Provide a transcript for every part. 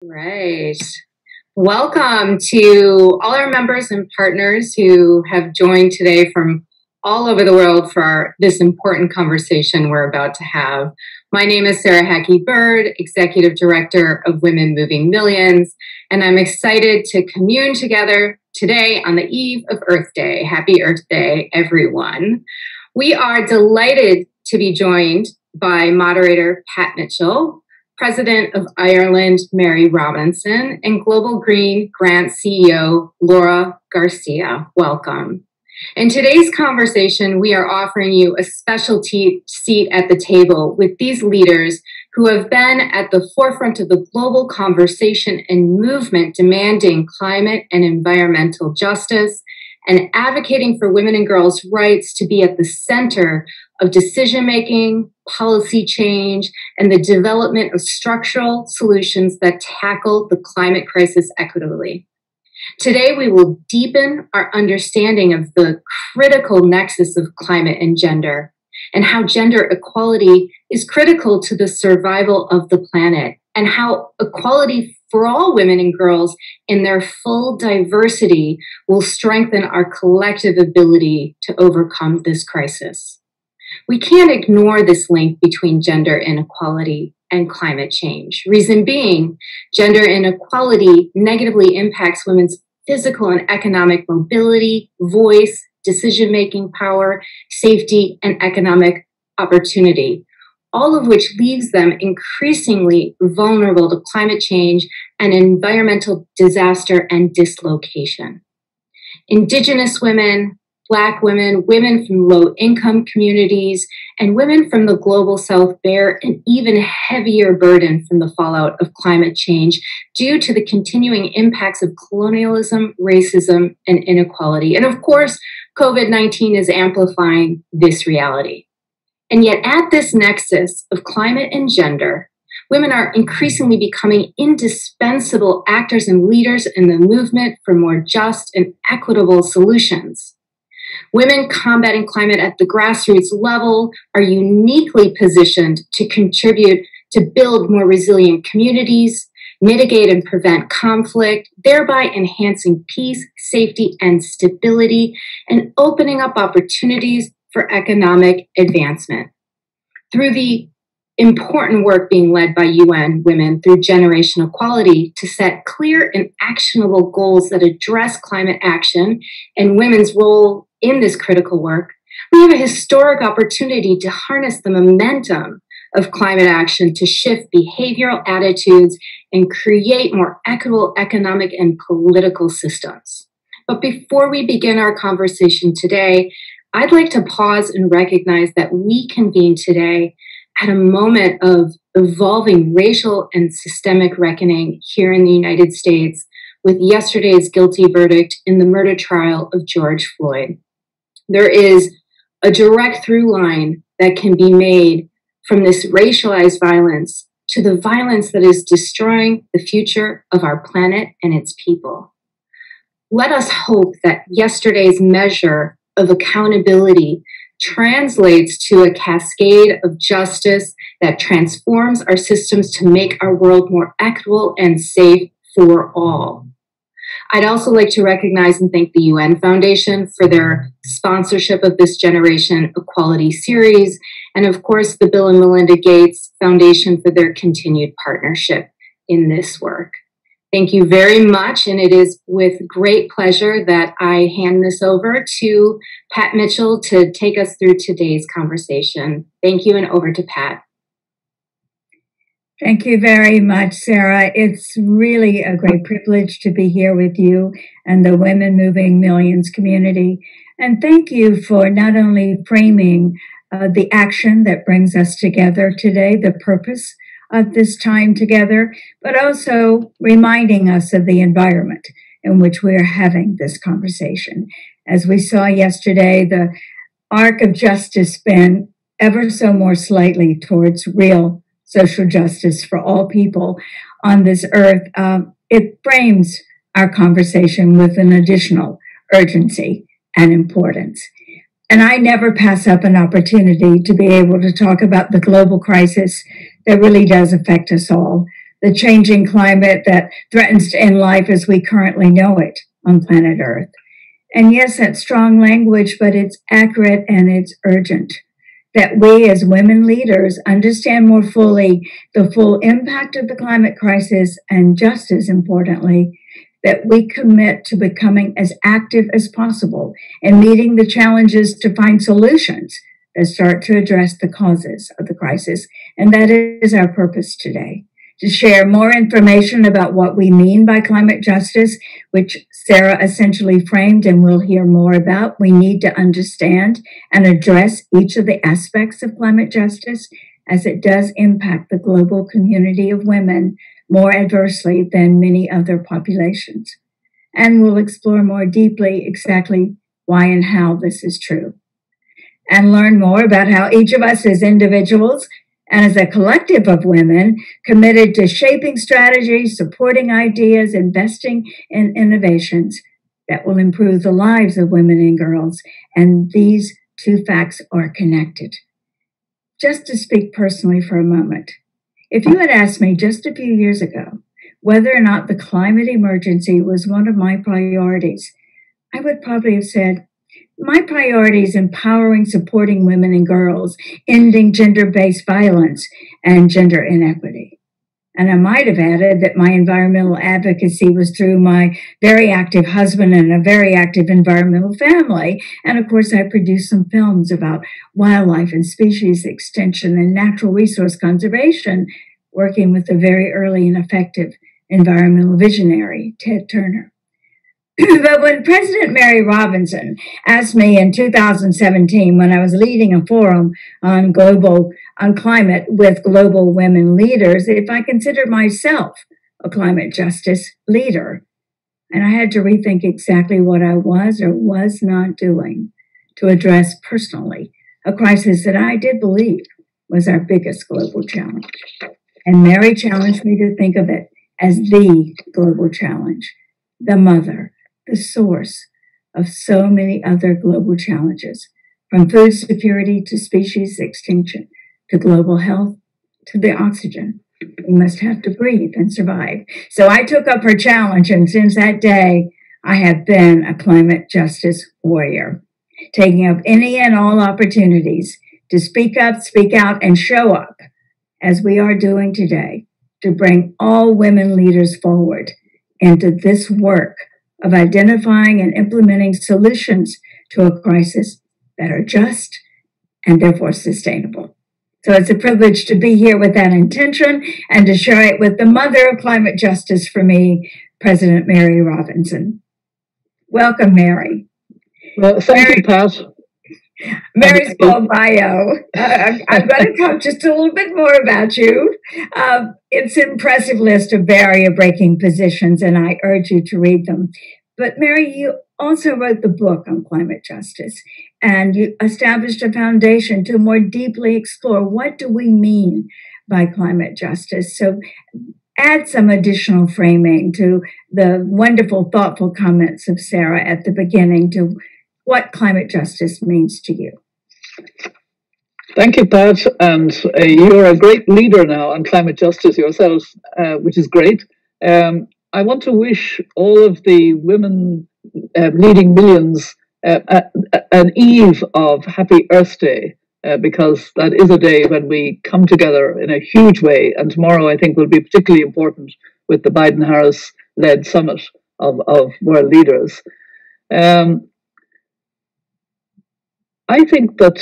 Right. Welcome to all our members and partners who have joined today from all over the world for this important conversation we're about to have. My name is Haacke Byrd, Executive Director of Women Moving Millions, and I'm excited to commune together today on the eve of Earth Day. Happy Earth Day, everyone. We are delighted to be joined by moderator Pat Mitchell, President of Ireland, Mary Robinson, and Global Green Grant CEO, Laura Garcia. Welcome. In today's conversation, we are offering you a special seat at the table with these leaders who have been at the forefront of the global conversation and movement demanding climate and environmental justice and advocating for women and girls' rights to be at the center of decision-making, policy change, and the development of structural solutions that tackle the climate crisis equitably. Today, we will deepen our understanding of the critical nexus of climate and gender, and how gender equality is critical to the survival of the planet, and how equality for all women and girls in their full diversity will strengthen our collective ability to overcome this crisis. We can't ignore this link between gender inequality and climate change. Reason being, gender inequality negatively impacts women's physical and economic mobility, voice, decision-making power, safety, and economic opportunity, all of which leaves them increasingly vulnerable to climate change and environmental disaster and dislocation. Indigenous women, Black women, women from low-income communities, and women from the global South bear an even heavier burden from the fallout of climate change due to the continuing impacts of colonialism, racism, and inequality. And of course, COVID-19 is amplifying this reality. And yet at this nexus of climate and gender, women are increasingly becoming indispensable actors and leaders in the movement for more just and equitable solutions. Women combating climate at the grassroots level are uniquely positioned to contribute to build more resilient communities, mitigate and prevent conflict, thereby enhancing peace, safety, and stability, and opening up opportunities for economic advancement. Through the important work being led by UN Women through Generation Equality to set clear and actionable goals that address climate action and women's role in this critical work, we have a historic opportunity to harness the momentum of climate action to shift behavioral attitudes and create more equitable economic and political systems. But before we begin our conversation today, I'd like to pause and recognize that we convene today at a moment of evolving racial and systemic reckoning here in the United States with yesterday's guilty verdict in the murder trial of George Floyd. There is a direct through line that can be made from this racialized violence to the violence that is destroying the future of our planet and its people. Let us hope that yesterday's measure of accountability translates to a cascade of justice that transforms our systems to make our world more equitable and safe for all. I'd also like to recognize and thank the UN Foundation for their sponsorship of this Generation Equality series, and of course the Bill and Melinda Gates Foundation for their continued partnership in this work. Thank you very much, and it is with great pleasure that I hand this over to Pat Mitchell to take us through today's conversation. Thank you, and over to Pat. Thank you very much, Sarah. It's really a great privilege to be here with you and the Women Moving Millions community. And thank you for not only framing the action that brings us together today, the purpose of this time together, but also reminding us of the environment in which we are having this conversation. As we saw yesterday, the arc of justice bent ever so more slightly towards real social justice for all people on this earth. It frames our conversation with an additional urgency and importance. And I never pass up an opportunity to be able to talk about the global crisis that really does affect us all, the changing climate that threatens to end life as we currently know it on planet Earth. And yes, that's strong language, but it's accurate and it's urgent. That we as women leaders understand more fully the full impact of the climate crisis, and just as importantly, that we commit to becoming as active as possible in meeting the challenges to find solutions that start to address the causes of the crisis. And that is our purpose today, to share more information about what we mean by climate justice, which Sarah essentially framed and we'll hear more about. We need to understand and address each of the aspects of climate justice as it does impact the global community of women more adversely than many other populations. And we'll explore more deeply exactly why and how this is true. And learn more about how each of us as individuals and as a collective of women committed to shaping strategies, supporting ideas, investing in innovations that will improve the lives of women and girls. And these two facts are connected. Just to speak personally for a moment, if you had asked me just a few years ago whether or not the climate emergency was one of my priorities, I would probably have said, my priority is empowering, supporting women and girls, ending gender-based violence and gender inequity. And I might have added that my environmental advocacy was through my very active husband and a very active environmental family. And of course, I produced some films about wildlife and species extension and natural resource conservation, working with the very early and effective environmental visionary, Ted Turner. But when President Mary Robinson asked me in 2017, when I was leading a forum on climate with global women leaders, if I considered myself a climate justice leader, and I had to rethink exactly what I was or was not doing to address personally a crisis that I did believe was our biggest global challenge. And Mary challenged me to think of it as the global challenge, the mother, the source of so many other global challenges, from food security to species extinction, to global health, to the oxygen we must have to breathe and survive. So I took up her challenge, and since that day, I have been a climate justice warrior, taking up any and all opportunities to speak up, speak out, and show up, as we are doing today, to bring all women leaders forward into this work of identifying and implementing solutions to a crisis that are just and therefore sustainable. So it's a privilege to be here with that intention and to share it with the mother of climate justice for me, President Mary Robinson. Welcome, Mary. Well, thank you, Pat. Mary's full bio. I'm going to talk just a little bit more about you. It's an impressive list of barrier-breaking positions, and I urge you to read them. But Mary, you also wrote the book on climate justice, and you established a foundation to more deeply explore what do we mean by climate justice. So add some additional framing to the wonderful, thoughtful comments of Sarah at the beginning to what climate justice means to you. Thank you, Pat. And you're a great leader now on climate justice yourself, which is great. I want to wish all of the women leading millions an eve of Happy Earth Day, because that is a day when we come together in a huge way. And tomorrow, I think, will be particularly important with the Biden-Harris-led summit of world leaders. I think that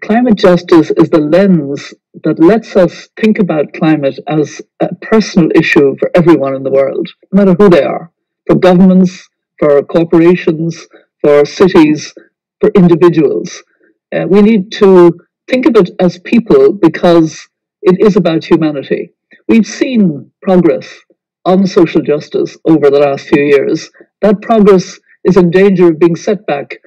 climate justice is the lens that lets us think about climate as a personal issue for everyone in the world, no matter who they are, for governments, for corporations, for cities, for individuals. We need to think of it as people because it is about humanity. We've seen progress on social justice over the last few years. That progress is in danger of being set back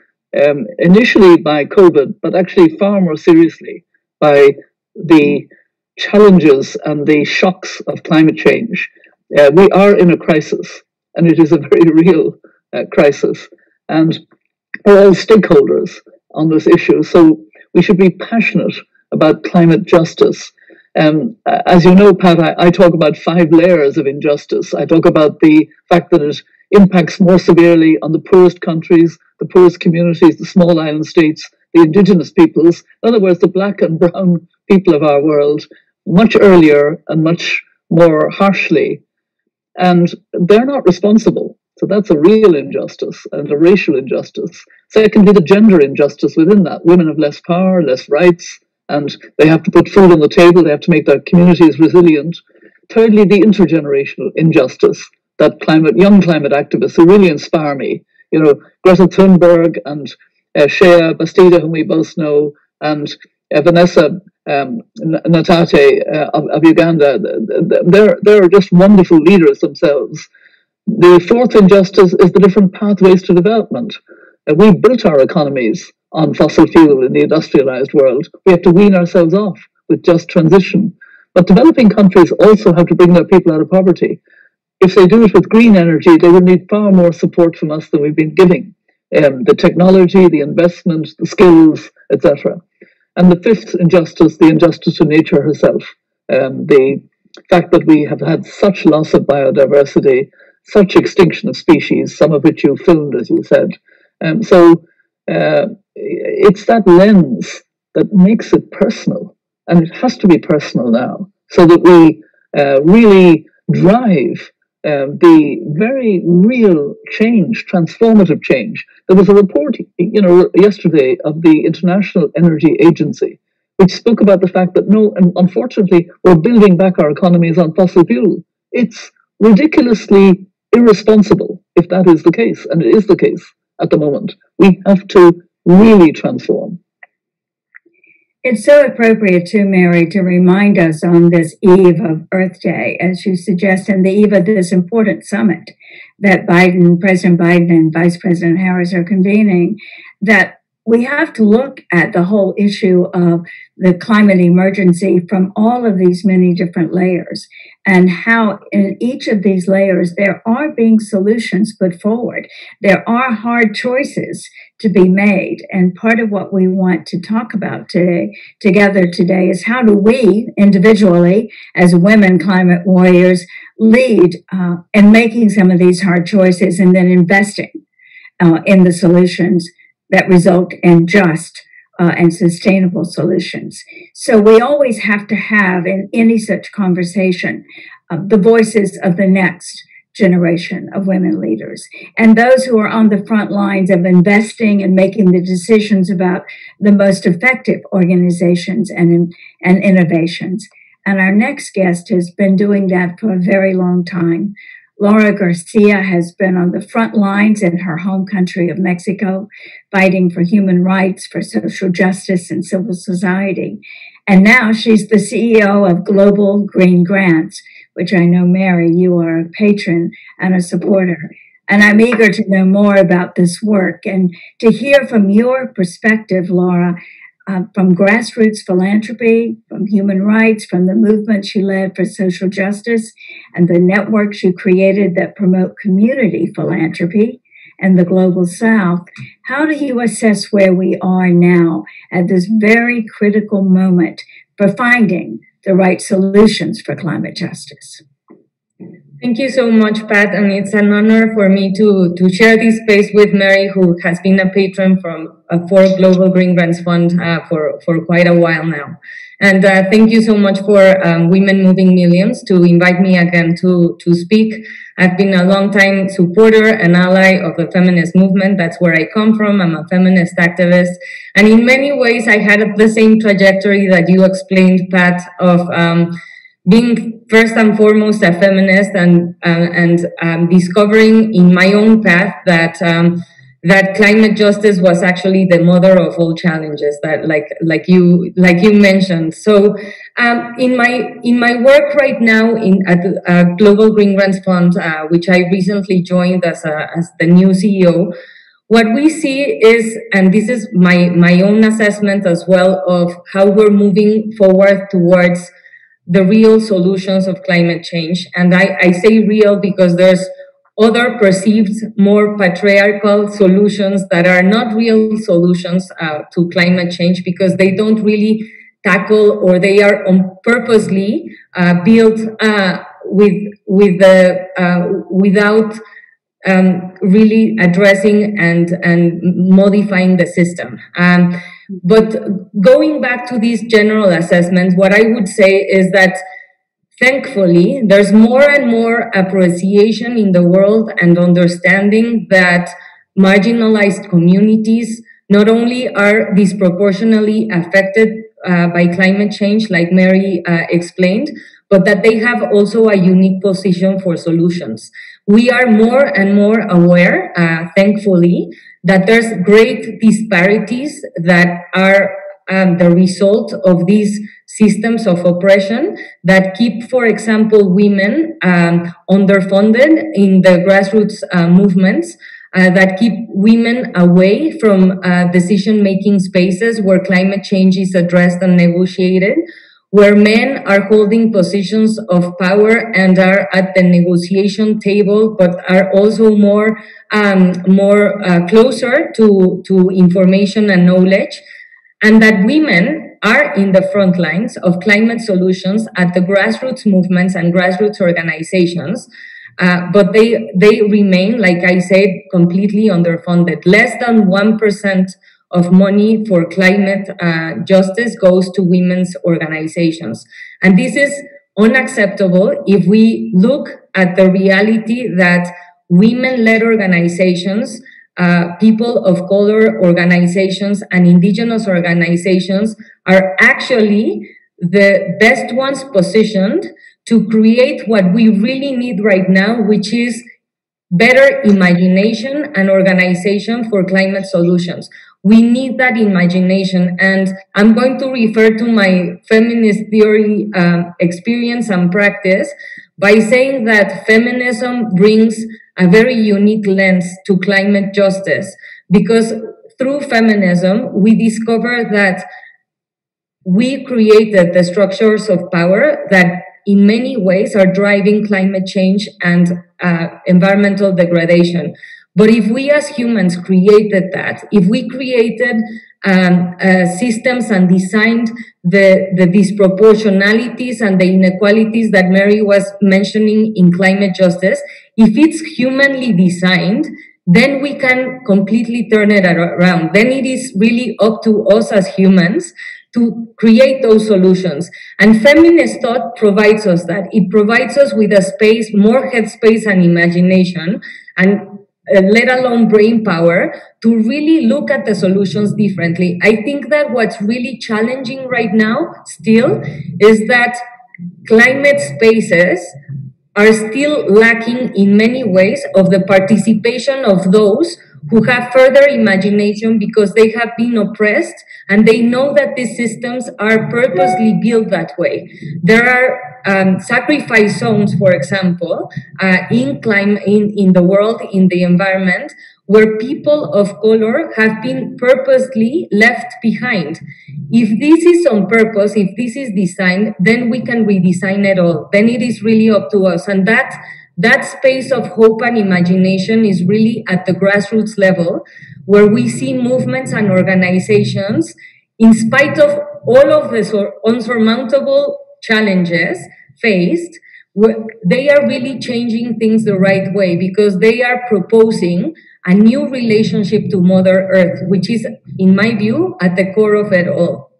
initially by COVID, but actually far more seriously by the challenges and the shocks of climate change. We are in a crisis, and it is a very real crisis, and we're all stakeholders on this issue. So we should be passionate about climate justice. As you know, Pat, I talk about 5 layers of injustice. I talk about the fact that it impacts more severely on the poorest countries, the poorest communities, the small island states, the indigenous peoples, in other words, the black and brown people of our world, much earlier and much more harshly. And they're not responsible. So that's a real injustice and a racial injustice. Secondly, the gender injustice within that. Women have less power, less rights, and they have to put food on the table. They have to make their communities resilient. Thirdly, the intergenerational injustice that young climate activists who really inspire me, Greta Thunberg and Shea Bastida, whom we both know, and Vanessa Natate of Uganda, they're just wonderful leaders themselves. The fourth injustice is the different pathways to development. We built our economies on fossil fuel in the industrialized world. We have to wean ourselves off with just transition. But developing countries also have to bring their people out of poverty. If they do it with green energy, they will need far more support from us than we've been giving. The technology, the investment, the skills, etc. And the fifth injustice, the injustice to nature herself. The fact that we have had such loss of biodiversity, such extinction of species, some of which you filmed, as you said. So it's that lens that makes it personal. And it has to be personal now, so that we really drive the very real change, transformative change. There was a report, yesterday of the International Energy Agency, which spoke about the fact that and unfortunately, we're building back our economies on fossil fuel. It's ridiculously irresponsible if that is the case, and it is the case at the moment. We have to really transform. It's so appropriate too, Mary, to remind us on this eve of Earth Day, as you suggest, and the eve of this important summit that President Biden and Vice President Harris are convening, that we have to look at the whole issue of the climate emergency from all of these many different layers, and how in each of these layers there are being solutions put forward. There are hard choices to be made. And part of what we want to talk about together today is how do we individually, as women climate warriors, lead in making some of these hard choices and then investing in the solutions that result in just and sustainable solutions. So we always have to have in any such conversation the voices of the next generation of women leaders and those who are on the front lines of investing and making the decisions about the most effective organizations and innovations. And our next guest has been doing that for a very long time. Laura Garcia has been on the front lines in her home country of Mexico, fighting for human rights, for social justice and civil society. And now she's the CEO of Global Green Grants, which I know, Mary, you are a patron and a supporter. And I'm eager to know more about this work and to hear from your perspective, Laura, from grassroots philanthropy, from human rights, from the movements you led for social justice, and the networks you created that promote community philanthropy and the Global South. How do you assess where we are now at this very critical moment for finding the right solutions for climate justice? Thank you so much, Pat, and it's an honor for me to share this space with Mary, who has been a patron for Global Green Grants Fund for quite a while now. And thank you so much for Women Moving Millions to invite me again to speak. I've been a long-time supporter and ally of the feminist movement. That's where I come from. I'm a feminist activist. And in many ways, I had the same trajectory that you explained, Pat, of being first and foremost a feminist and discovering in my own path that that climate justice was actually the mother of all challenges, that like you mentioned. So in my work right now at Global Green Grants Fund, which I recently joined as the new CEO, what we see is, and this is my own assessment as well, of how we're moving forward towards the real solutions of climate change. And I say real because there's other perceived more patriarchal solutions that are not real solutions to climate change, because they don't really tackle, or they are purposely built without really addressing and modifying the system. But going back to these general assessments, what I would say is that thankfully, there's more and more appreciation in the world and understanding that marginalized communities not only are disproportionately affected by climate change, like Mary explained, but that they have also a unique position for solutions. We are more and more aware, thankfully, that there's great disparities that are the result of these systems of oppression that keep, for example, women underfunded in the grassroots movements, that keep women away from decision-making spaces where climate change is addressed and negotiated, where men are holding positions of power and are at the negotiation table, but are also more closer to information and knowledge, and that women are in the front lines of climate solutions at the grassroots movements and grassroots organizations, but they remain, like I said, completely underfunded. Less than 1% of money for climate justice goes to women's organizations. And this is unacceptable if we look at the reality that women-led organizations, people of color organizations, and indigenous organizations are actually the best ones positioned to create what we really need right now, which is better imagination and organization for climate solutions. We need that imagination. And I'm going to refer to my feminist theory experience and practice by saying that feminism brings a very unique lens to climate justice, because through feminism, we discover that we created the structures of power that in many ways are driving climate change and environmental degradation. But if we as humans created that, if we created systems and designed the disproportionalities and the inequalities that Mary was mentioning in climate justice, if it's humanly designed, then we can completely turn it around. Then it is really up to us as humans to create those solutions. And feminist thought provides us that. It provides us with a space, more headspace and imagination, and let alone brain power, to really look at the solutions differently. I think that what's really challenging right now still is that climate spaces are still lacking in many ways of the participation of those who have further imagination because they have been oppressed and they know that these systems are purposely built that way. There are sacrifice zones, for example, in the world, in the environment, where people of color have been purposely left behind. If this is on purpose, if this is designed, then we can redesign it all. Then it is really up to us. And that space of hope and imagination is really at the grassroots level, where we see movements and organizations, in spite of all of the unsurmountable challenges faced, they are really changing things the right way, because they are proposing a new relationship to Mother Earth, which is, in my view, at the core of it all.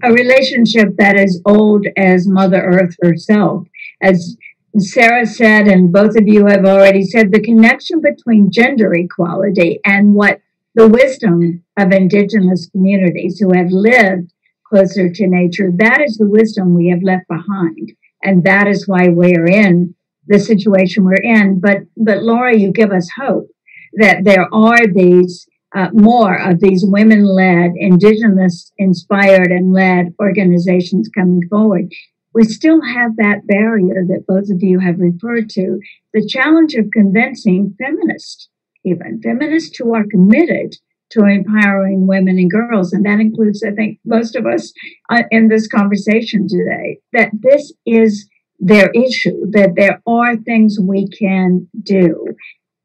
A relationship that is old as Mother Earth herself. As Sarah said, and both of you have already said, the connection between gender equality and what the wisdom of indigenous communities who have lived closer to nature, that is the wisdom we have left behind. And that is why we're in the situation we're in. But Laura, you give us hope that there are these more of these women-led, indigenous-inspired and led organizations coming forward. We still have that barrier that both of you have referred to, the challenge of convincing feminists who are committed to empowering women and girls. And that includes, I think, most of us in this conversation today, that this is their issue, that there are things we can do.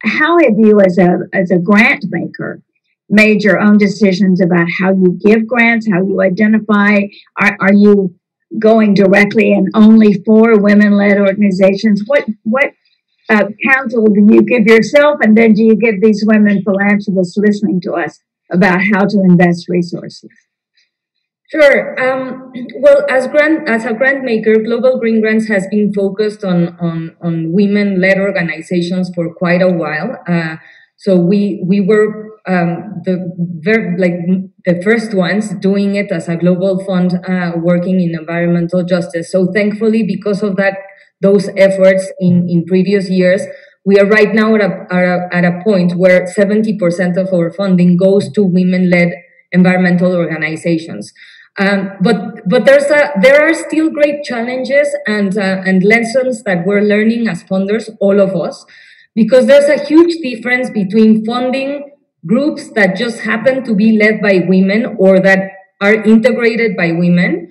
How have you, as a grant maker, made your own decisions about how you give grants, how you identify? Are you going directly and only for women-led organizations? What counsel do you give yourself, and then do you give these women philanthropists listening to us about how to invest resources? Sure. Well, as a grant maker, Global Green Grants has been focused on women-led organizations for quite a while. So we were the first ones doing it as a global fund, working in environmental justice. So thankfully, because of those efforts in previous years, we are right now at a point where 70% of our funding goes to women-led environmental organizations. But there are still great challenges and lessons that we're learning as funders, all of us, because there's a huge difference between funding groups that just happen to be led by women or that are integrated by women,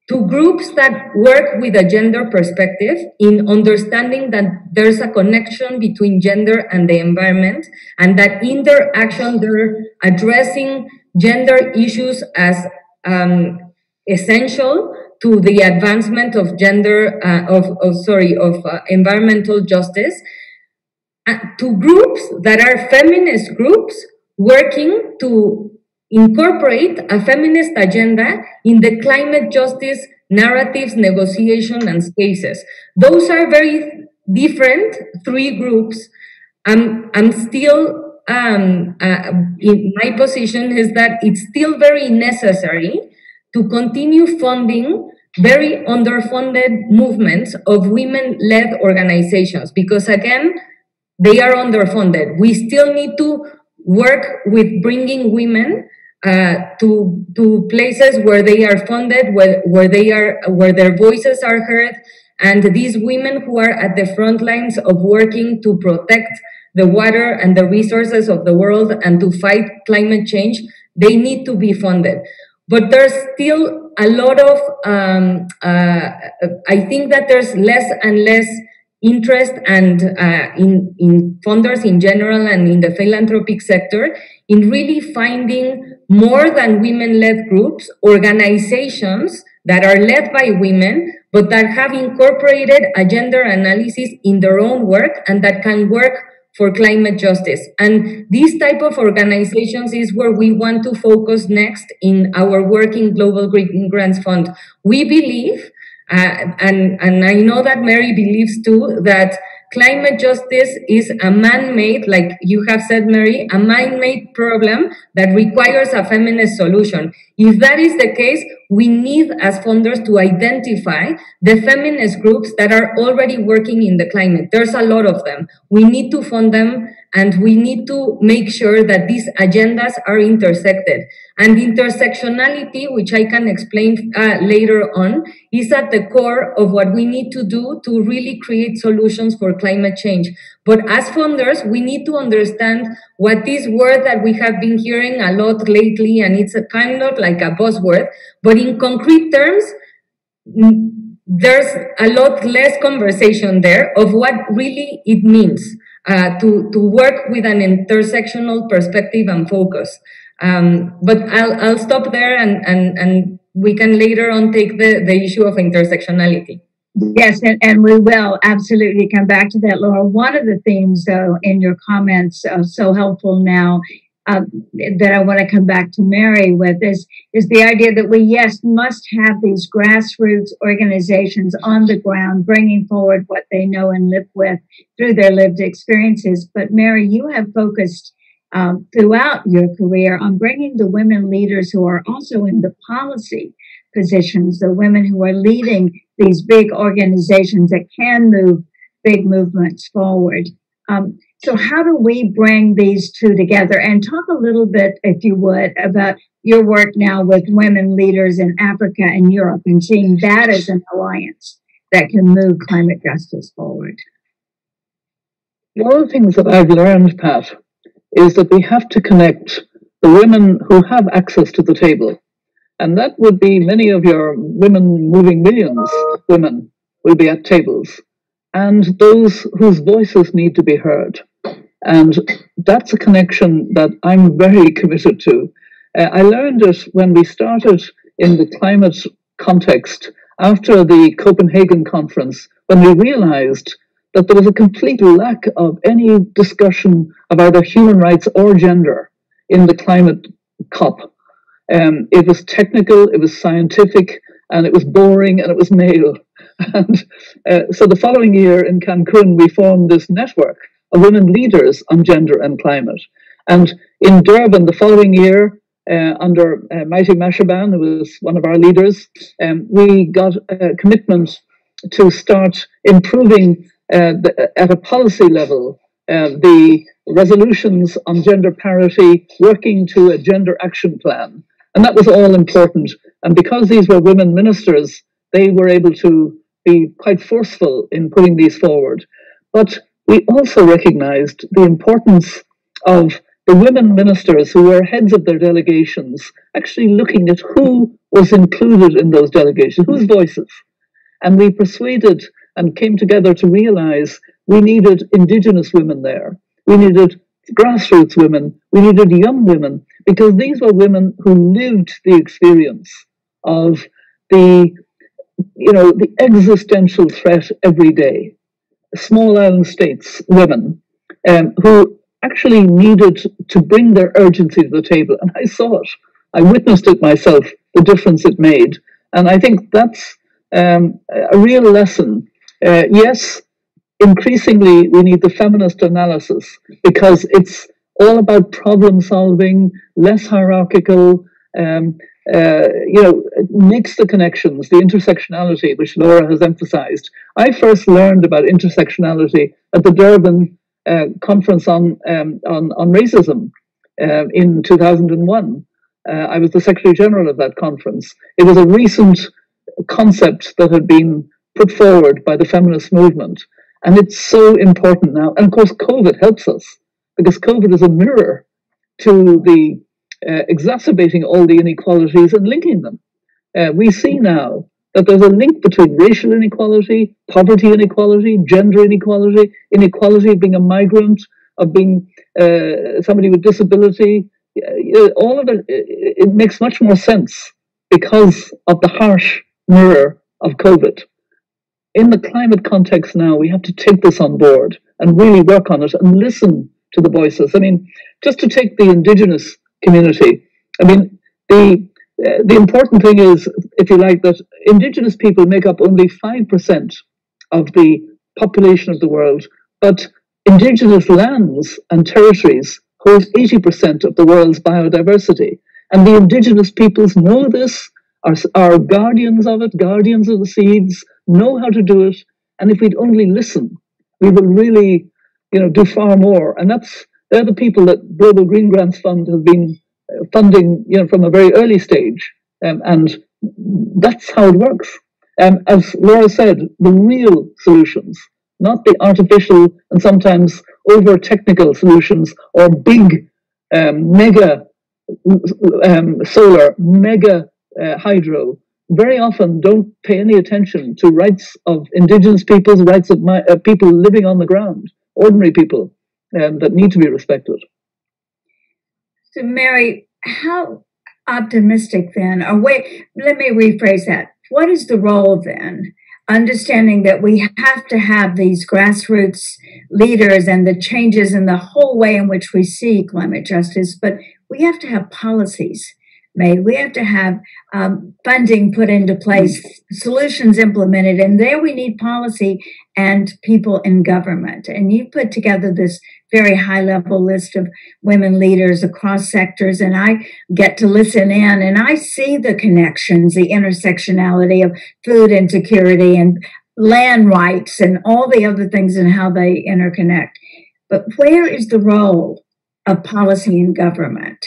to groups that work with a gender perspective in understanding that there's a connection between gender and the environment, and that in their action they're addressing gender issues as essential to the advancement of environmental justice, to groups that are feminist groups working to incorporate a feminist agenda in the climate justice narratives, negotiation, and spaces. Those are very different three groups. I'm still in my position is that it's still very necessary to continue funding very underfunded movements of women-led organizations, because again, they are underfunded. We still need to work with bringing women to places where they are funded, where their voices are heard, and these women who are at the front lines of working to protect the water and the resources of the world and to fight climate change, they need to be funded. But there's still a lot of, I think that there's less and less interest and in funders in general and in the philanthropic sector in really finding more than women-led groups, organizations that are led by women, but that have incorporated a gender analysis in their own work and that can work for climate justice. And these type of organizations is where we want to focus next in our work in Global Green Grants Fund. We believe, and I know that Mary believes too, that climate justice is a man-made, like you have said, Mary, a man-made problem that requires a feminist solution. If that is the case, we need as funders to identify the feminist groups that are already working in the climate. There's a lot of them. We need to fund them, and we need to make sure that these agendas are intersected. And intersectionality, which I can explain later on, is at the core of what we need to do to really create solutions for climate change. But as funders, we need to understand what this word that we have been hearing a lot lately, and it's a kind of like a buzzword, but in concrete terms, there's a lot less conversation there of what really it means to work with an intersectional perspective and focus. But I'll stop there, and we can later on take the issue of intersectionality. Yes, and we will absolutely come back to that, Laura. One of the themes, though, in your comments, so helpful now, that I want to come back to Mary with is the idea that we, yes, must have these grassroots organizations on the ground bringing forward what they know and live with through their lived experiences. But Mary, you have focused throughout your career on bringing the women leaders who are also in the policy positions, the women who are leading these big organizations that can move big movements forward. So how do we bring these two together? And talk a little bit, if you would, about your work now with women leaders in Africa and Europe and seeing that as an alliance that can move climate justice forward. One of the things that I've learned, Pat, is that we have to connect the women who have access to the table. And that would be many of your women moving millions women will be at tables, and those whose voices need to be heard. And that's a connection that I'm very committed to. I learned it when we started in the climate context after the Copenhagen conference, when we realized that there was a complete lack of any discussion of either human rights or gender in the climate COP. It was technical, it was scientific, and it was boring, and it was male. And so the following year in Cancun, we formed this network of women leaders on gender and climate. And in Durban the following year, under Mighty Mashaban, who was one of our leaders, we got a commitment to start improving at a policy level the resolutions on gender parity, working to a gender action plan. And that was all important. And because these were women ministers, they were able to be quite forceful in putting these forward. But we also recognized the importance of the women ministers who were heads of their delegations actually looking at who was included in those delegations, whose voices. And we persuaded and came together to realize we needed indigenous women there. We needed grassroots women. We needed young women, because these were women who lived the experience of the existential threat every day. Small island states, women, who actually needed to bring their urgency to the table. And I saw it. I witnessed it myself, the difference it made. And I think that's a real lesson. Yes, increasingly we need the feminist analysis, because it's all about problem solving, less hierarchical, makes the connections, the intersectionality, which Laura has emphasized. I first learned about intersectionality at the Durban conference on racism in 2001. I was the Secretary General of that conference. It was a recent concept that had been put forward by the feminist movement. And it's so important now. And of course, COVID helps us, because COVID is a mirror to the exacerbating all the inequalities and linking them. We see now that there's a link between racial inequality, poverty inequality, gender inequality, inequality of being a migrant, of being somebody with disability. All of it makes much more sense because of the harsh mirror of COVID. In the climate context now, we have to take this on board and really work on it and listen to the voices. I mean, just to take the indigenous community, I mean, the important thing is, if you like, that indigenous people make up only 5% of the population of the world, but indigenous lands and territories hold 80% of the world's biodiversity. And the indigenous peoples know this, are guardians of it, guardians of the seeds, know how to do it. And if we'd only listen, we will really, do far more. And they're the people that Global Green Grants Fund has been funding, from a very early stage. And that's how it works. As Laura said, the real solutions, not the artificial and sometimes over-technical solutions or big mega solar, mega hydro, very often don't pay any attention to rights of indigenous peoples, rights of people living on the ground, ordinary people that need to be respected. So, Mary, how optimistic then, let me rephrase that. What is the role then? Understanding that we have to have these grassroots leaders and the changes in the whole way in which we see climate justice, but we have to have policies made. We have to have funding put into place, solutions implemented, and there we need policy and people in government. And you put together this very high-level list of women leaders across sectors, and I get to listen in, and I see the connections, the intersectionality of food insecurity and land rights and all the other things and how they interconnect. But where is the role of policy and government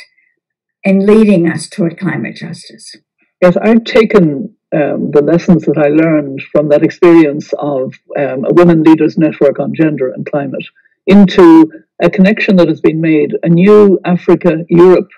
in leading us toward climate justice? Yes, I've taken the lessons that I learned from that experience of a Women Leaders Network on Gender and Climate into a connection that has been made, a new Africa-Europe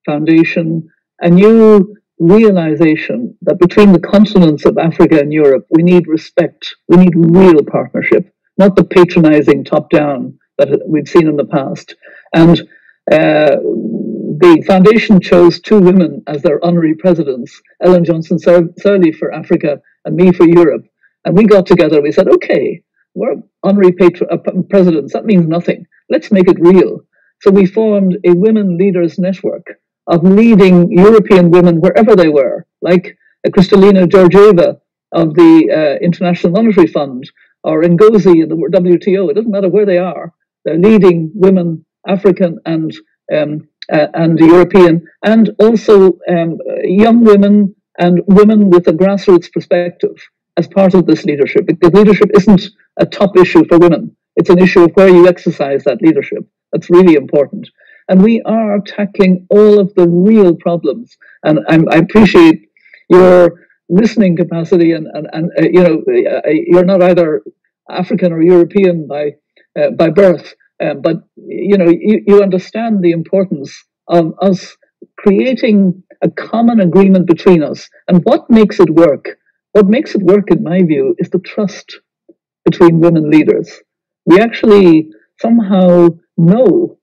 Foundation, a new realization that between the continents of Africa and Europe, we need respect, we need real partnership, not the patronizing top-down that we've seen in the past. And the foundation chose 2 women as their honorary presidents, Ellen Johnson Sirleaf for Africa and me for Europe. And we got together and we said, okay, we're honorary presidents. That means nothing. Let's make it real. So we formed a women leaders network of leading European women wherever they were, like Kristalina Georgieva of the International Monetary Fund, or Ngozi in the WTO. It doesn't matter where they are. They're leading women, African and European, and also young women and women with a grassroots perspective as part of this leadership, because leadership isn't a top issue for women. It's an issue of where you exercise that leadership. That's really important. And we are tackling all of the real problems. And I appreciate your listening capacity, and you know, you're not either African or European by birth, but you know, you understand the importance of us creating a common agreement between us. And what makes it work? What makes it work, in my view, is the trust between women leaders. We actually somehow know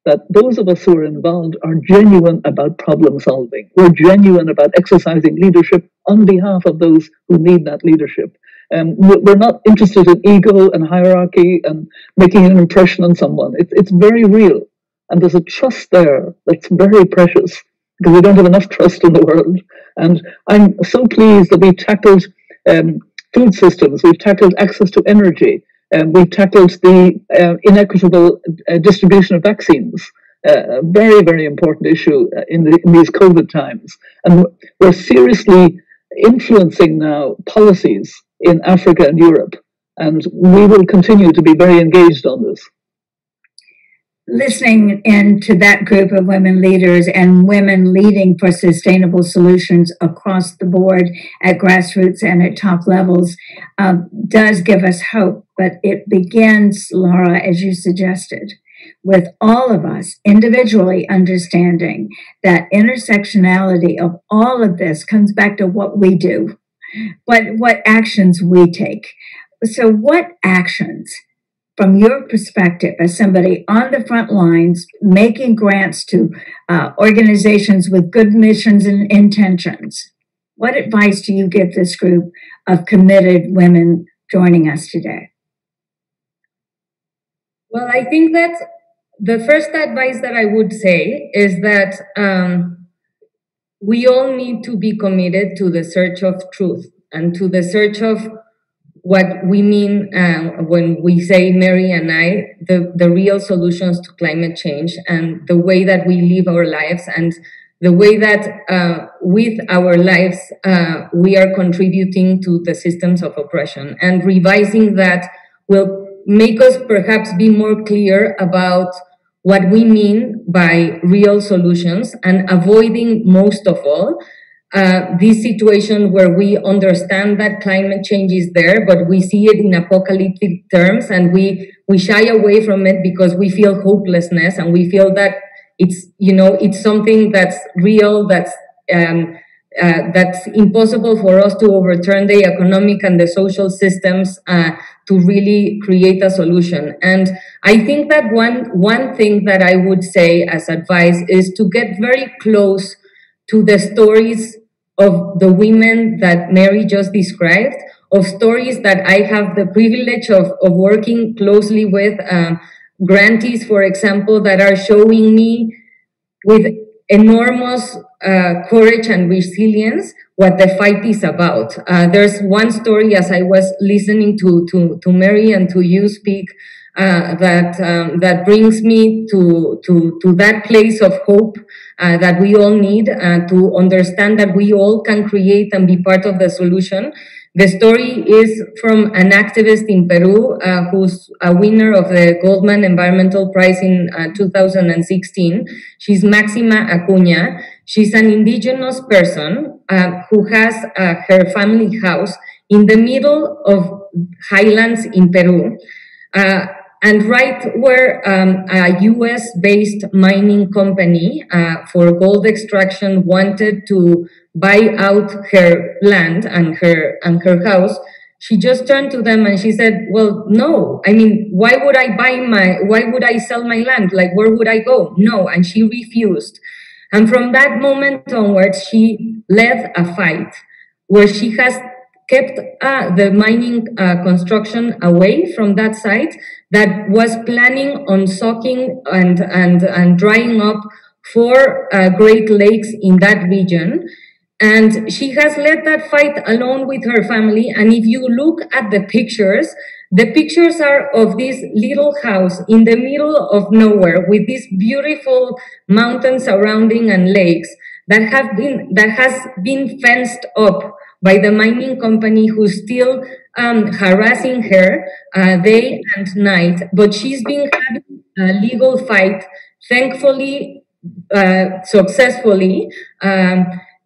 that those of us who are involved are genuine about problem solving. We're genuine about exercising leadership on behalf of those who need that leadership. We're not interested in ego and hierarchy and making an impression on someone. It's very real. And there's a trust there that's very precious, because we don't have enough trust in the world. And I'm so pleased that we've tackled food systems, we've tackled access to energy, we've tackled the inequitable distribution of vaccines, a very, very important issue in these COVID times. And we're seriously influencing now policies in Africa and Europe. And we will continue to be very engaged on this. Listening into that group of women leaders and women leading for sustainable solutions across the board at grassroots and at top levels does give us hope. But it begins, Laura, as you suggested, with all of us individually understanding that intersectionality of all of this comes back to what we do, what actions we take. So what actions, from your perspective as somebody on the front lines, making grants to organizations with good missions and intentions, what advice do you give this group of committed women joining us today? Well, I think that the first advice that I would say is that we all need to be committed to the search of truth and to the search of what we mean when we say, Mary and I, the real solutions to climate change and the way that we live our lives and the way that with our lives we are contributing to the systems of oppression. And revising that will make us perhaps be more clear about what we mean by real solutions, and avoiding most of all this situation where we understand that climate change is there, but we see it in apocalyptic terms, and we shy away from it because we feel hopelessness, and we feel that it's something that's real, that's impossible for us to overturn the economic and the social systems to really create a solution. And I think that one thing that I would say as advice is to get very close to the stories of the women that Mary just described, of stories that I have the privilege of working closely with, grantees, for example, that are showing me with enormous courage and resilience what the fight is about. There's one story, as I was listening to Mary and to you speak, that brings me to that place of hope that we all need to understand that we all can create and be part of the solution. The story is from an activist in Peru who's a winner of the Goldman Environmental Prize in 2016. She's Maxima Acuña. She's an indigenous person who has her family house in the middle of highlands in Peru. And right where a US-based mining company for gold extraction wanted to buy out her land and her house, she just turned to them and she said, well, no, I mean, why would I sell my land? Like, where would I go? No. And she refused. And from that moment onwards, she led a fight where she has kept the mining construction away from that site that was planning on sucking and drying up 4 Great Lakes in that region. And she has led that fight alone with her family. And if you look at the pictures are of this little house in the middle of nowhere with these beautiful mountains surrounding and lakes that has been fenced up by the mining company who's still harassing her day and night. But she's been having a legal fight, thankfully, successfully.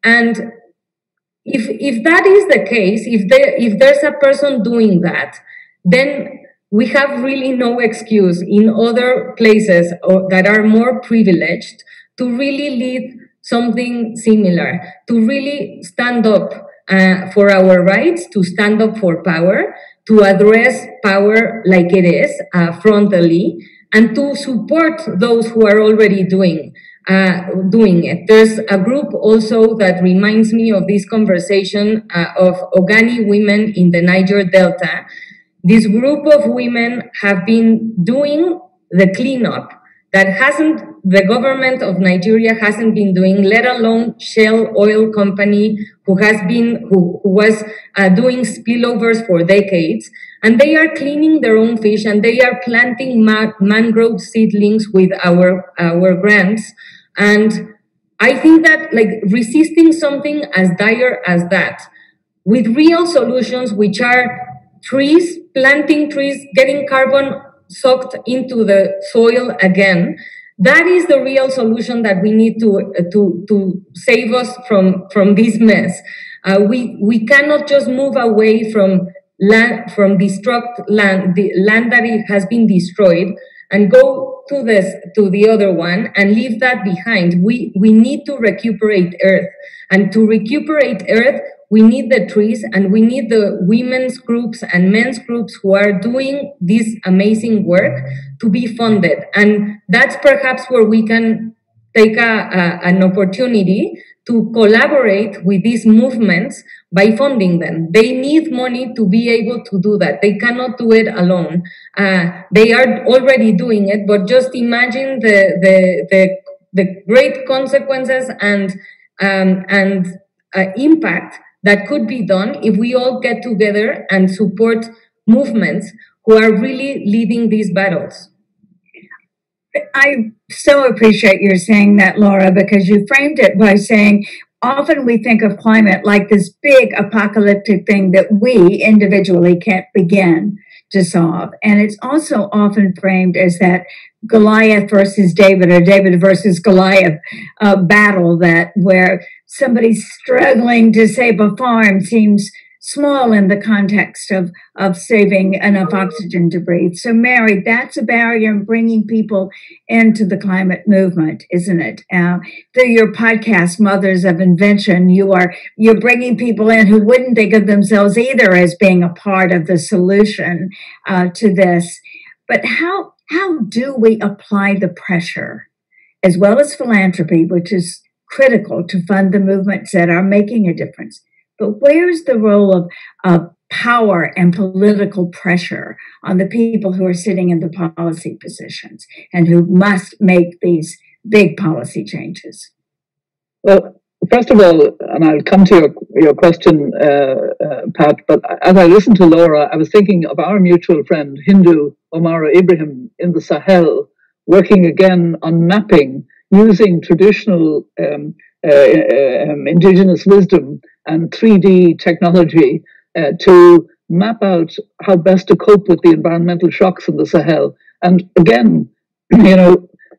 And if that is the case, if there's a person doing that, then we have really no excuse in other places that are more privileged to really lead something similar, to really stand up for our rights, to stand up for power, to address power like it is frontally, and to support those who are already doing it. There's a group also that reminds me of this conversation of Ogani women in the Niger Delta. This group of women have been doing the cleanup that the government of Nigeria hasn't been doing, let alone Shell Oil Company, who was doing spillovers for decades. And they are cleaning their own fish, and they are planting mangrove seedlings with our grants. And I think that, like, resisting something as dire as that, with real solutions, which are trees, planting trees, getting carbon sucked into the soil again, that is the real solution that we need to save us from this mess. We cannot just move away from land, from the land that it has been destroyed, and go to the other one and leave that behind. We need to recuperate Earth, and to recuperate Earth, we need the trees, and we need the women's groups and men's groups who are doing this amazing work to be funded. And that's perhaps where we can take an opportunity to collaborate with these movements by funding them. They need money to be able to do that. They cannot do it alone. They are already doing it, but just imagine the great consequences and impact that could be done if we all get together and support movements who are really leading these battles. I so appreciate your saying that, Laura, because you framed it by saying often we think of climate like this big apocalyptic thing that we individually can't begin to solve. And it's also often framed as that Goliath versus David, or David versus Goliath battle, that where somebody struggling to save a farm seems small in the context of saving enough oxygen to breathe. So, Mary, that's a barrier in bringing people into the climate movement, isn't it? Through your podcast, Mothers of Invention, you're bringing people in who wouldn't think of themselves either as being a part of the solution to this. But how do we apply the pressure, as well as philanthropy, which is critical to fund the movements that are making a difference? But where's the role of power and political pressure on the people who are sitting in the policy positions and who must make these big policy changes? Well, first of all, and I'll come to your question, Pat, but as I listened to Laura, I was thinking of our mutual friend, Hindu Omara Ibrahim in the Sahel, working again on mapping using traditional indigenous wisdom and 3D technology to map out how best to cope with the environmental shocks in the Sahel. And again,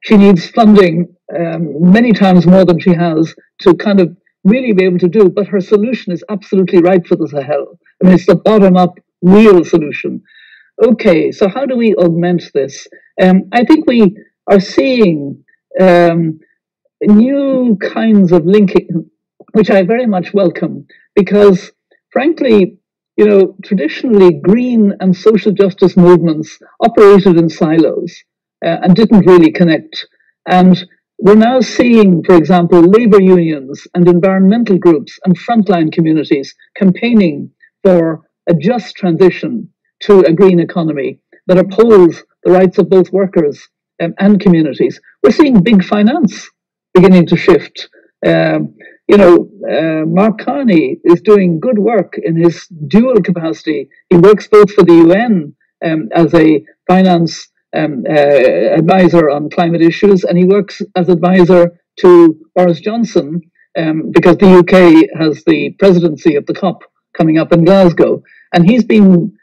she needs funding many times more than she has to kind of really be able to do. But her solution is absolutely right for the Sahel. I mean, it's the bottom-up real solution. Okay, so how do we augment this? I think we are seeing new kinds of linking, which I very much welcome, because frankly, traditionally green and social justice movements operated in silos and didn't really connect. And we're now seeing, for example, labor unions and environmental groups and frontline communities campaigning for a just transition to a green economy that upholds the rights of both workers and communities. We're seeing big finance beginning to shift. Mark Carney is doing good work in his dual capacity. He works both for the UN as a finance advisor on climate issues, and he works as advisor to Boris Johnson because the UK has the presidency of the COP coming up in Glasgow. And he's been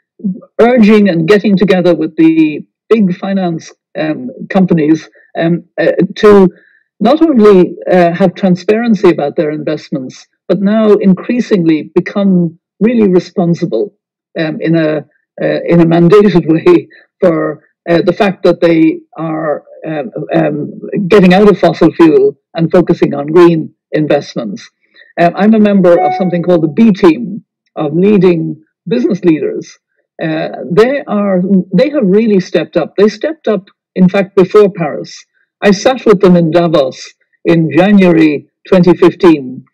urging and getting together with the big finance companies to not only have transparency about their investments, but now increasingly become really responsible in a mandated way for the fact that they are getting out of fossil fuel and focusing on green investments. I'm a member of something called the B team of leading business leaders. They have really stepped up. They stepped up, in fact, before Paris. I sat with them in Davos in January 2015.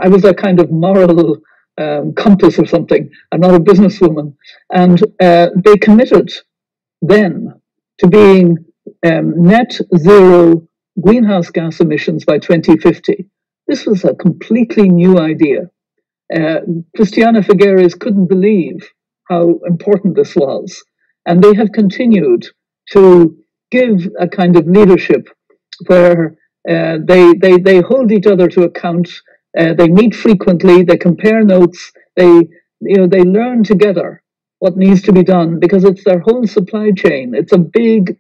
I was a kind of moral compass or something. I'm not a businesswoman. And they committed then to being net zero greenhouse gas emissions by 2050. This was a completely new idea. Christiana Figueres couldn't believe how important this was. And they have continued to give a kind of leadership where they hold each other to account. They meet frequently. They compare notes. They learn together what needs to be done because it's their whole supply chain. It's a big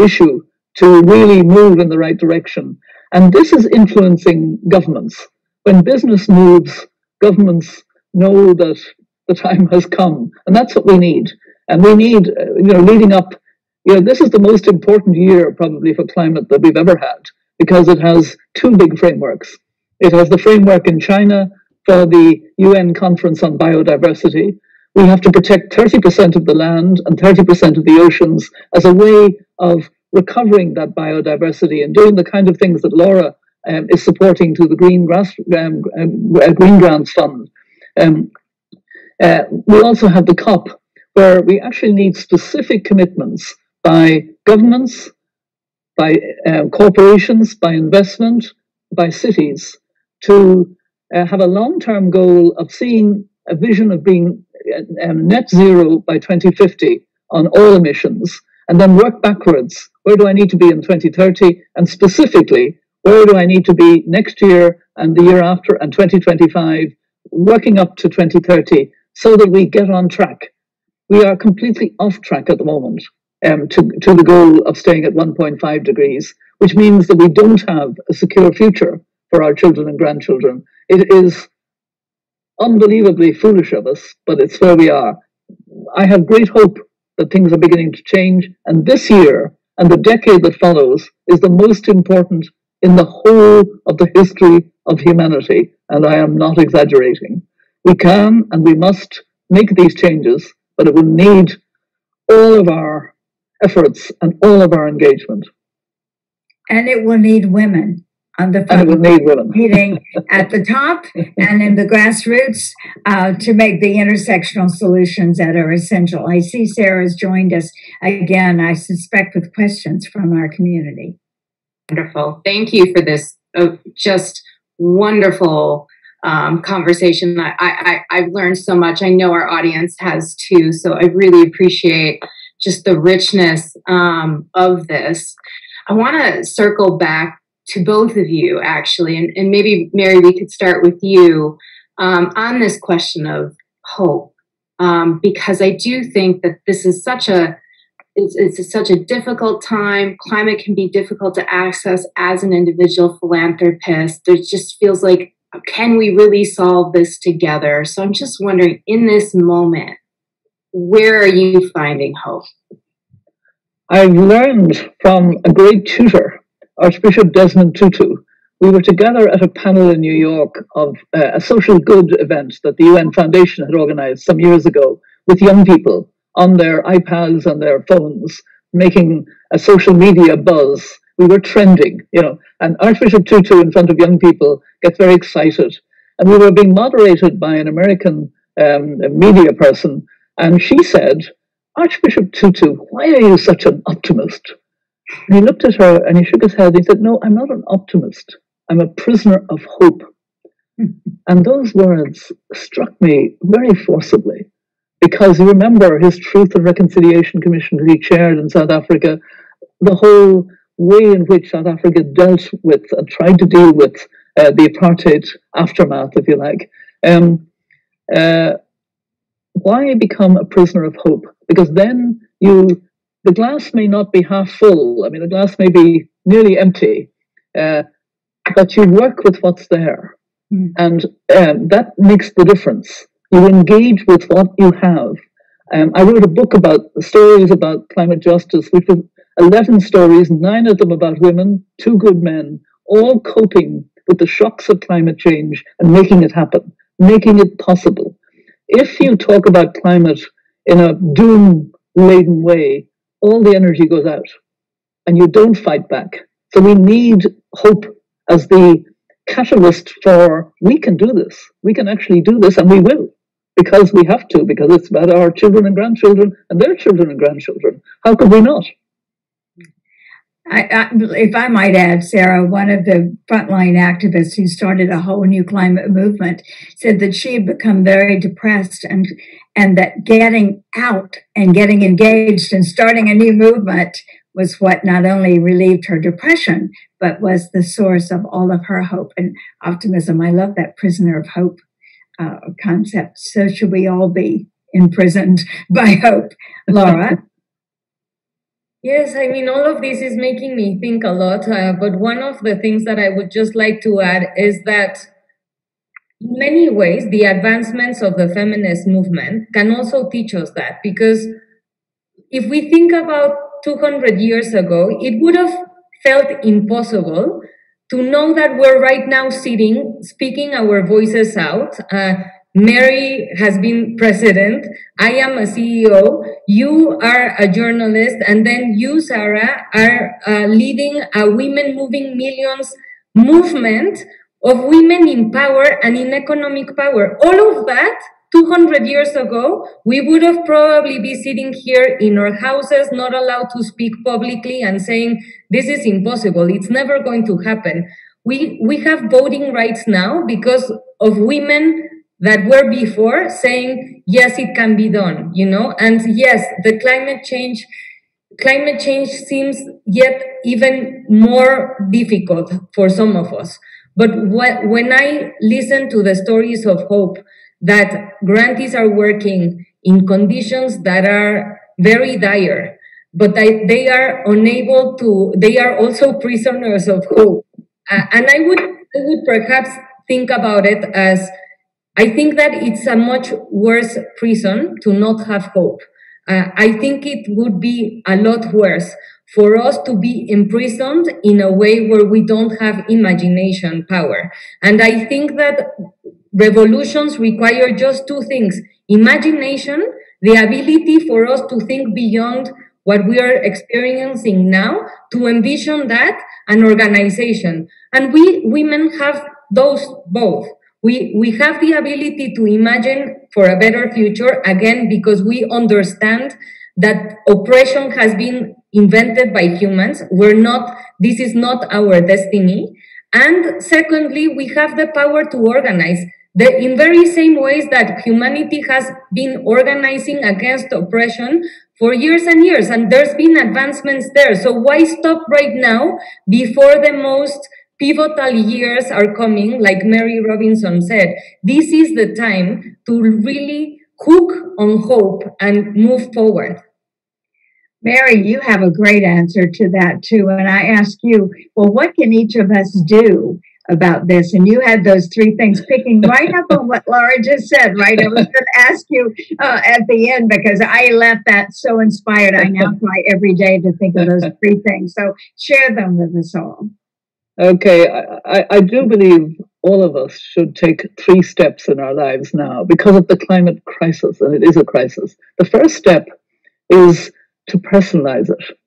issue to really move in the right direction. And this is influencing governments. When business moves, governments know that the time has come, and that's what we need. And we need, leading up. This is the most important year probably for climate that we've ever had because it has two big frameworks. It has the framework in China for the UN Conference on Biodiversity. We have to protect 30% of the land and 30% of the oceans as a way of recovering that biodiversity and doing the kind of things that Laura is supporting through the Green Grants Fund. We also have the COP, where we actually need specific commitments by governments, by corporations, by investment, by cities to have a long-term goal of seeing a vision of being net zero by 2050 on all emissions, and then work backwards. Where do I need to be in 2030? And specifically, where do I need to be next year and the year after and 2025, working up to 2030 so that we get on track. We are completely off track at the moment to the goal of staying at 1.5 degrees, which means that we don't have a secure future for our children and grandchildren. It is unbelievably foolish of us, but it's where we are. I have great hope that things are beginning to change, and this year and the decade that follows is the most important in the whole of the history of humanity, and I am not exaggerating. We can and we must make these changes, but it will need all of our efforts and all of our engagement. And it will need women on the front meeting at the top and in the grassroots to make the intersectional solutions that are essential. I see Sarah's joined us again, I suspect with questions from our community. Wonderful. Thank you for this just wonderful conversation. I've learned so much. I know our audience has too. So I really appreciate just the richness of this. I want to circle back to both of you, actually, and maybe, Mary, we could start with you on this question of hope, because I do think that this is such a difficult time. Climate can be difficult to access as an individual philanthropist. There just feels like, can we really solve this together? So I'm just wondering, in this moment, where are you finding hope? I've learned from a great tutor, Archbishop Desmond Tutu, we were together at a panel in New York of a social good event that the UN Foundation had organized some years ago with young people on their iPads and their phones, making a social media buzz. We were trending, and Archbishop Tutu in front of young people gets very excited. And we were being moderated by an American media person, and she said, "Archbishop Tutu, why are you such an optimist?" And he looked at her and he shook his head. He said, "No, I'm not an optimist. I'm a prisoner of hope." And those words struck me very forcibly, because you remember his Truth and Reconciliation Commission that he chaired in South Africa, the whole way in which South Africa dealt with and tried to deal with the apartheid aftermath, if you like. Why become a prisoner of hope? Because then the glass may not be half full. I mean, the glass may be nearly empty, but you work with what's there. And that makes the difference. You engage with what you have. I wrote a book about stories about climate justice, which was 11 stories, 9 of them about women, 2 good men, all coping with the shocks of climate change and making it happen, making it possible. If you talk about climate in a doom-laden way, all the energy goes out and you don't fight back. So we need hope as the catalyst for, we can do this. We can actually do this, and we will, because we have to, because it's about our children and grandchildren and their children and grandchildren. How could we not? If I might add, Sarah, one of the frontline activists who started a whole new climate movement said that she had become very depressed and that getting out and getting engaged and starting a new movement was what not only relieved her depression, but was the source of all of her hope and optimism. I love that prisoner of hope concept. So should we all be imprisoned by hope? Laura? Yes, I mean, all of this is making me think a lot, but one of the things that I would just like to add is that in many ways, the advancements of the feminist movement can also teach us that, because if we think about 200 years ago, it would have felt impossible to know that we're right now sitting, speaking our voices out. Mary has been president. I am a CEO. You are a journalist. And then you, Sarah, are leading a Women Moving Millions movement of women in power and in economic power. All of that, 200 years ago, we would have probably be sitting here in our houses, not allowed to speak publicly and saying, this is impossible. It's never going to happen. We have voting rights now because of women that were before saying, yes, it can be done, and yes, the climate change seems yet even more difficult for some of us. But when I listen to the stories of hope, that grantees are working in conditions that are very dire, but they are unable to, they are also prisoners of hope. And I would perhaps think about it as, I think that it's a much worse prison to not have hope. I think it would be a lot worse for us to be imprisoned in a way where we don't have imagination power. And I think that revolutions require just 2 things: imagination, the ability for us to think beyond what we are experiencing now, to envision that, and organization. And we women have those both. We have the ability to imagine for a better future, again, because we understand that oppression has been invented by humans. This is not our destiny. And secondly, we have the power to organize in very same ways that humanity has been organizing against oppression for years and years. And there's been advancements there. So why stop right now before the most pivotal years are coming, like Mary Robinson said? This is the time to really hook on hope and move forward. Mary, you have a great answer to that too. And I ask you, well, what can each of us do about this? And you had those 3 things picking right up on what Laura just said, right? I was going to ask you at the end, because I left that so inspired. I now try every day to think of those 3 things. So share them with us all. Okay, I do believe all of us should take 3 steps in our lives now because of the climate crisis, and it is a crisis. The first step is to personalize it.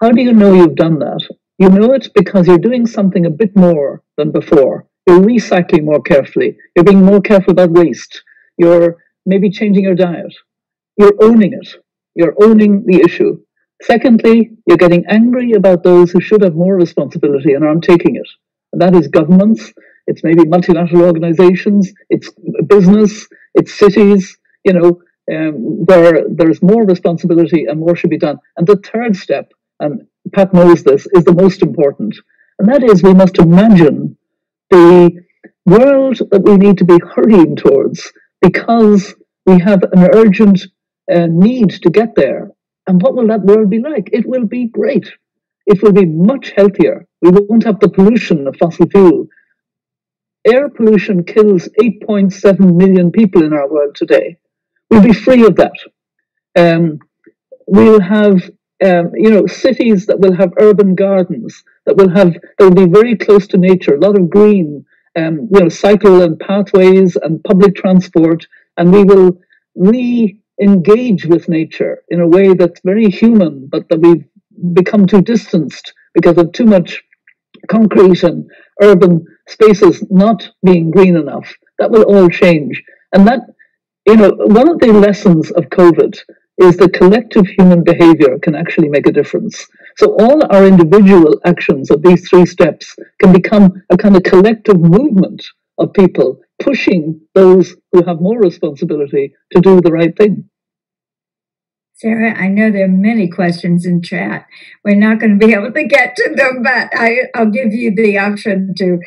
How do you know you've done that? You know it because you're doing something a bit more than before. You're recycling more carefully. You're being more careful about waste. You're maybe changing your diet. You're owning it. You're owning the issue. Secondly, you're getting angry about those who should have more responsibility and aren't taking it. And that is governments, it's maybe multinational organizations, it's business, it's cities, where there's more responsibility and more should be done. And the third step, and Pat knows this, is the most important. And that is we must imagine the world that we need to be hurrying towards because we have an urgent need to get there. And what will that world be like? It will be great. It will be much healthier. We won't have the pollution of fossil fuel. Air pollution kills 8.7 million people in our world today. We'll be free of that. We'll have cities that will have urban gardens that will be very close to nature, a lot of green, cycle and pathways and public transport, and we will re-engage with nature in a way that's very human, but that we've become too distanced because of too much concrete and urban spaces not being green enough. That will all change. And that, one of the lessons of COVID is that collective human behavior can actually make a difference. So all our individual actions of these 3 steps can become a kind of collective movement of people pushing those who have more responsibility to do the right thing. Sarah, I know there are many questions in chat. We're not going to be able to get to them, but I'll give you the option to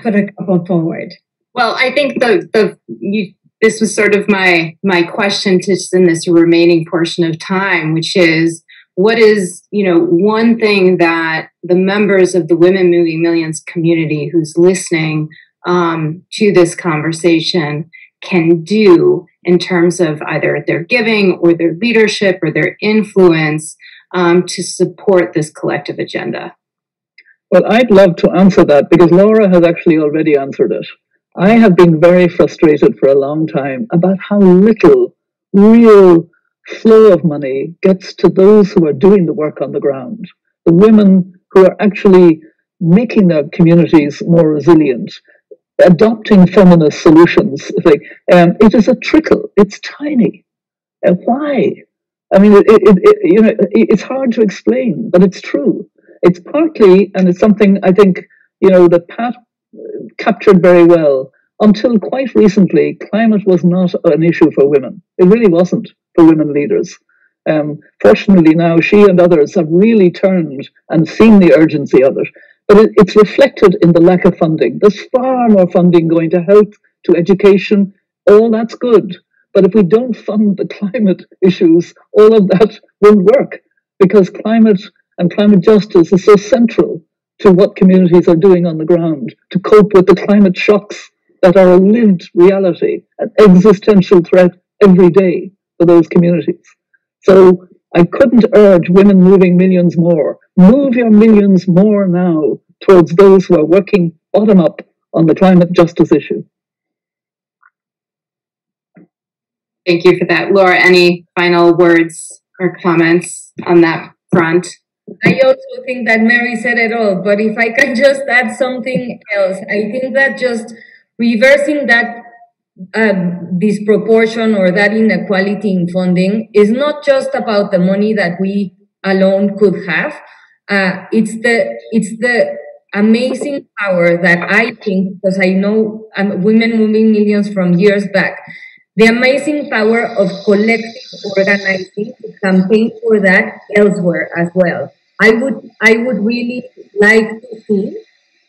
put a couple forward. Well, I think this was sort of my question just in this remaining portion of time, which is what is, one thing that the members of the Women Moving Millions community who's listening to this conversation can do in terms of either their giving or their leadership or their influence to support this collective agenda? Well, I'd love to answer that because Laura has actually already answered it. I have been very frustrated for a long time about how little real flow of money gets to those who are doing the work on the ground, the women who are actually making their communities more resilient, adopting feminist solutions. It is a trickle. It's tiny. Why? I mean, it's hard to explain, but it's true. It's partly, and it's something I think, that Pat captured very well. Until quite recently, climate was not an issue for women. It really wasn't for women leaders. Fortunately now, she and others have really turned and seen the urgency of it. But it's reflected in the lack of funding. There's far more funding going to health, to education. All that's good. But if we don't fund the climate issues, all of that won't work because climate and climate justice is so central to what communities are doing on the ground to cope with the climate shocks that are a lived reality, an existential threat every day for those communities. So I couldn't urge Women Moving Millions more. Move your millions more now towards those who are working bottom up on the climate justice issue. Thank you for that. Laura, any final words or comments on that front? I also think that Mary said it all, but if I can just add something else, I think that just reversing that disproportion or that inequality in funding is not just about the money that we alone could have. It's the amazing power that I think, because I know Women Moving Millions from years back, the amazing power of collective organizing to campaign for that elsewhere as well. I would really like to see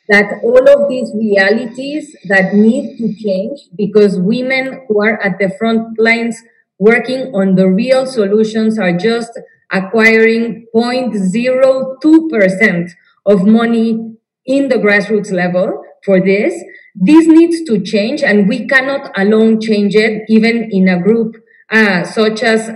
that all of these realities that need to change, because women who are at the front lines working on the real solutions are just acquiring 0.02% of money in the grassroots level for this. This needs to change, and we cannot alone change it, even in a group such as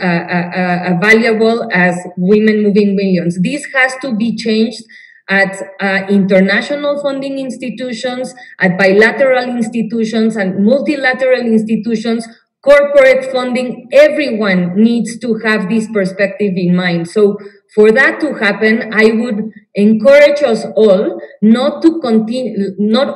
valuable as Women Moving Millions. This has to be changed at international funding institutions, at bilateral institutions and multilateral institutions, corporate funding. Everyone needs to have this perspective in mind. So for that to happen, I would encourage us all not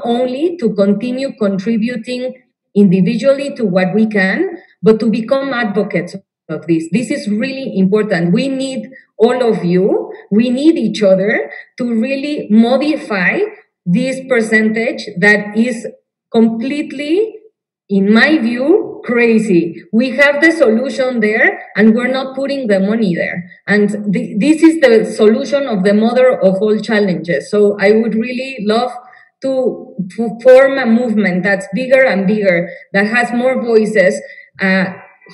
only to continue contributing individually to what we can, but to become advocates of this. This is really important. We need all of you. We need each other to really modify this percentage that is completely, in my view, crazy. We have the solution there and we're not putting the money there. And this is the solution of the mother of all challenges. So I would really love to form a movement that's bigger and bigger, that has more voices,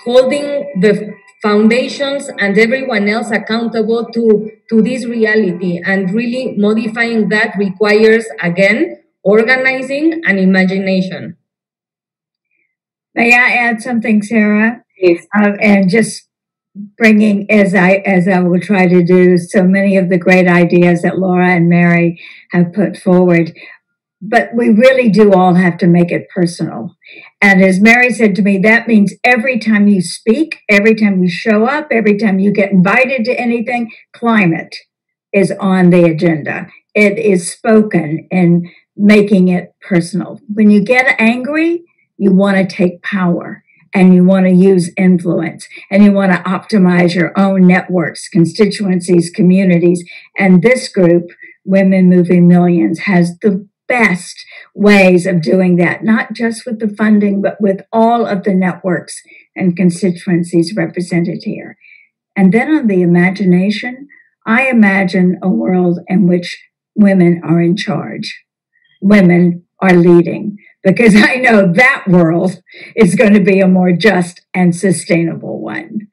holding the foundations and everyone else accountable to this reality. And really modifying that requires, again, organizing and imagination. May I add something, Sarah? Yes. And just bringing, as I will try to do, so many of the great ideas that Laura and Mary have put forward. But we really do all have to make it personal. And as Mary said to me, that means every time you speak, every time you show up, every time you get invited to anything, climate is on the agenda. It is spoken and making it personal. When you get angry, you want to take power and you want to use influence and you want to optimize your own networks, constituencies, communities. And this group, Women Moving Millions, has the best ways of doing that, not just with the funding, but with all of the networks and constituencies represented here. And then on the imagination, I imagine a world in which women are in charge. Women are leading, because I know that world is going to be a more just and sustainable one.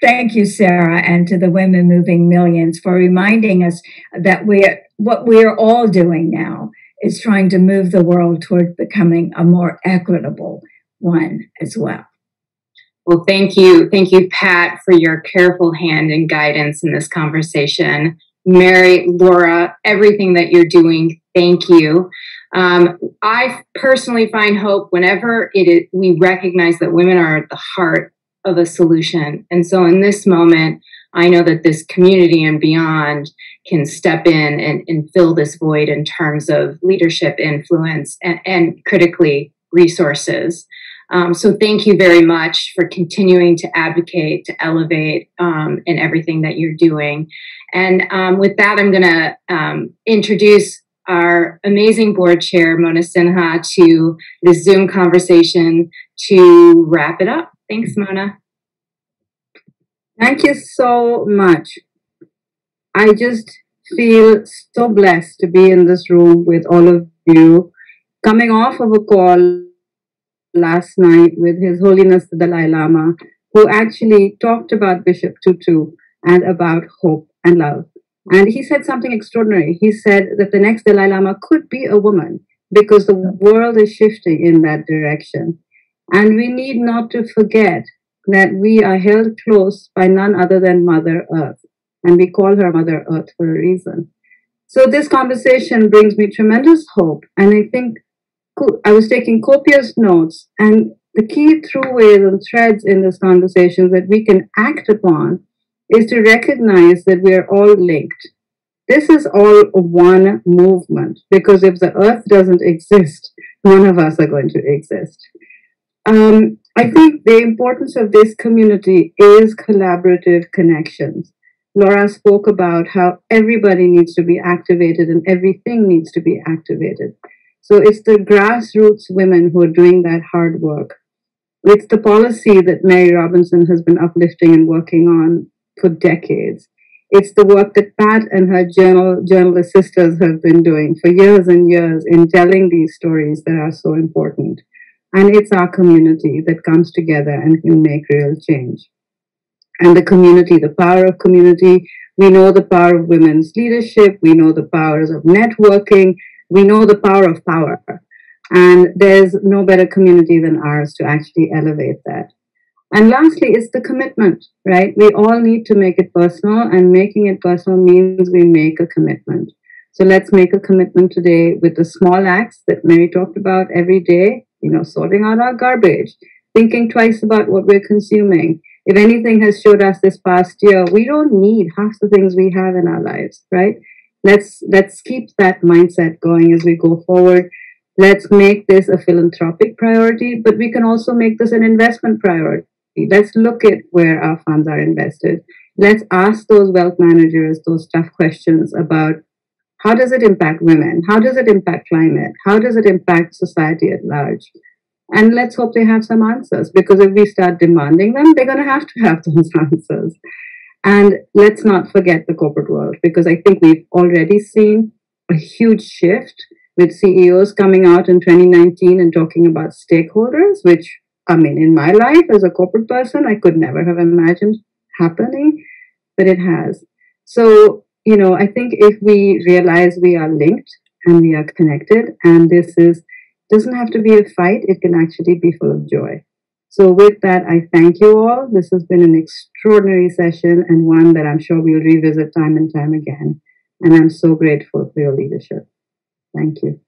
Thank you, Sarah, and to the Women Moving Millions for reminding us that what we are all doing now is trying to move the world toward becoming a more equitable one as well. Well, thank you. Thank you, Pat, for your careful hand and guidance in this conversation. Mary, Laura, everything that you're doing, thank you. I personally find hope whenever we recognize that women are at the heart of a solution. And so in this moment, I know that this community and beyond can step in and fill this void in terms of leadership, influence, and critically resources. So thank you very much for continuing to advocate, to elevate in everything that you're doing. And with that, I'm going to introduce our amazing board chair, Mona Sinha, to the Zoom conversation to wrap it up. Thanks, Mona. Thank you so much. I just feel so blessed to be in this room with all of you, coming off of a call last night with His Holiness the Dalai Lama, who actually talked about Bishop Tutu and about hope and love. And he said something extraordinary. He said that the next Dalai Lama could be a woman because the world is shifting in that direction. And we need not to forget that we are held close by none other than Mother Earth. And we call her Mother Earth for a reason. So this conversation brings me tremendous hope. And I think I was taking copious notes. And the key throughways and threads in this conversation that we can act upon is to recognize that we are all linked. This is all one movement, because if the earth doesn't exist, none of us are going to exist. I think the importance of this community is collaborative connections. Laura spoke about how everybody needs to be activated and everything needs to be activated. So it's the grassroots women who are doing that hard work. It's the policy that Mary Robinson has been uplifting and working on for decades. It's the work that Pat and her journalist sisters have been doing for years and years in telling these stories that are so important. And it's our community that comes together and can make real change. And the community, the power of community, we know the power of women's leadership, we know the powers of networking, we know the power of power. And there's no better community than ours to actually elevate that. And lastly, it's the commitment, right? We all need to make it personal, and making it personal means we make a commitment. So let's make a commitment today with the small acts that Mary talked about every day, sorting out our garbage, thinking twice about what we're consuming. If anything has showed us this past year, we don't need half the things we have in our lives, right? Let's keep that mindset going as we go forward. Let's make this a philanthropic priority, but we can also make this an investment priority. Let's look at where our funds are invested. Let's ask those wealth managers those tough questions about how does it impact women? How does it impact climate? How does it impact society at large? And let's hope they have some answers, because if we start demanding them, they're going to have those answers. And let's not forget the corporate world, because I think we've already seen a huge shift with CEOs coming out in 2019 and talking about stakeholders, which, I mean, in my life as a corporate person, I could never have imagined happening, but it has. So, I think if we realize we are linked and we are connected, and this doesn't have to be a fight, it can actually be full of joy. So with that, I thank you all. This has been an extraordinary session, and one that I'm sure we'll revisit time and time again. And I'm so grateful for your leadership. Thank you.